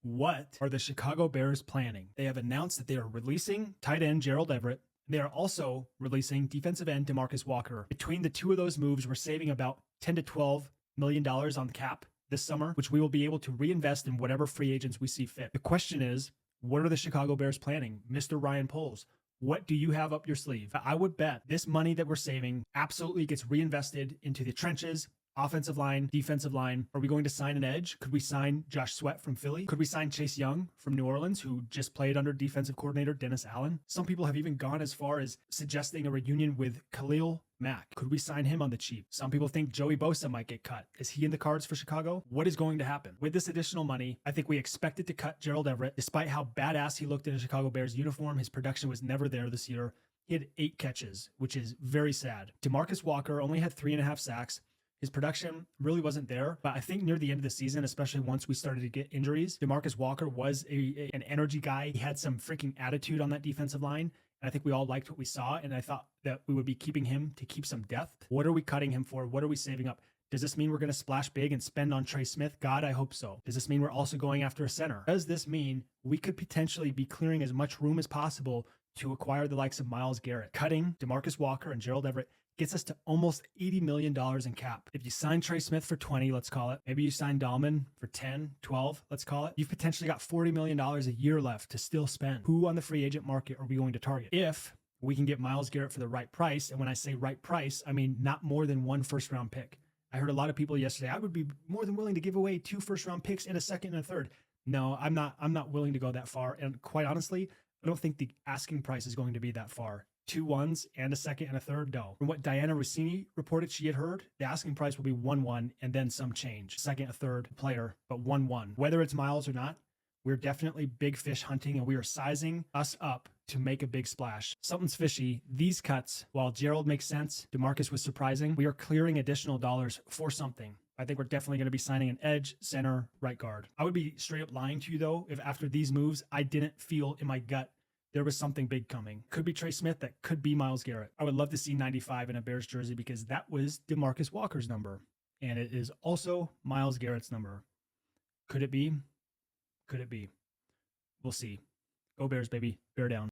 What are the Chicago Bears planning? They have announced that they are releasing tight end Gerald Everett. They are also releasing defensive end DeMarcus Walker. Between the two of those moves, we're saving about $10 to $12 million on the cap this summer, which we will be able to reinvest in whatever free agents we see fit. The question is, what are the Chicago Bears planning? Mr. Ryan Poles, what do you have up your sleeve? I would bet this money that we're saving absolutely gets reinvested into the trenches, offensive line, defensive line. Are we going to sign an edge? Could we sign Josh Sweat from Philly? Could we sign Chase Young from New Orleans, who just played under defensive coordinator Dennis Allen? Some people have even gone as far as suggesting a reunion with Khalil Mack. Could we sign him on the cheap? Some people think Joey Bosa might get cut. Is he in the cards for Chicago? What is going to happen? With this additional money, I think we expected to cut Gerald Everett. Despite how badass he looked in a Chicago Bears uniform, his production was never there this year. He had 8 catches, which is very sad. DeMarcus Walker only had 3.5 sacks. His production really wasn't there, but I think near the end of the season, especially once we started to get injuries, DeMarcus Walker was an energy guy. He had some freaking attitude on that defensive line, and I think we all liked what we saw, and I thought that we would be keeping him to keep some depth. What are we cutting him for? What are we saving up? Does this mean we're going to splash big and spend on Trey Smith? God, I hope so. Does this mean we're also going after a center? Does this mean we could potentially be clearing as much room as possible to acquire the likes of Myles Garrett? Cutting DeMarcus Walker and Gerald Everett gets us to almost $80 million in cap. If you sign Trey Smith for 20, let's call it. Maybe you sign Dahlman for 10, 12, let's call it. You've potentially got $40 million a year left to still spend. Who on the free agent market are we going to target? If we can get Myles Garrett for the right price, and when I say right price, I mean not more than 1 first-round pick. I heard a lot of people yesterday, I would be more than willing to give away 2 first-round picks and a second and a third. No, I'm not willing to go that far. And quite honestly, I don't think the asking price is going to be that far. 2 1s and a second and a third, no. From what Diana Rossini reported she had heard, the asking price will be 1-1 and then some change. Second, a third player, but 1-1. Whether it's Myles or not, we're definitely big fish hunting, and we are sizing us up to make a big splash. Something's fishy. These cuts, while Gerald makes sense, DeMarcus was surprising, we are clearing additional dollars for something. I think we're definitely going to be signing an edge, center, right guard. I would be straight up lying to you, though, if after these moves, I didn't feel in my gut there was something big coming. Could be Trey Smith, that could be Myles Garrett. I would love to see 95 in a Bears jersey because that was DeMarcus Walker's number. And it is also Myles Garrett's number. Could it be? Could it be? We'll see. Go Bears, baby. Bear down.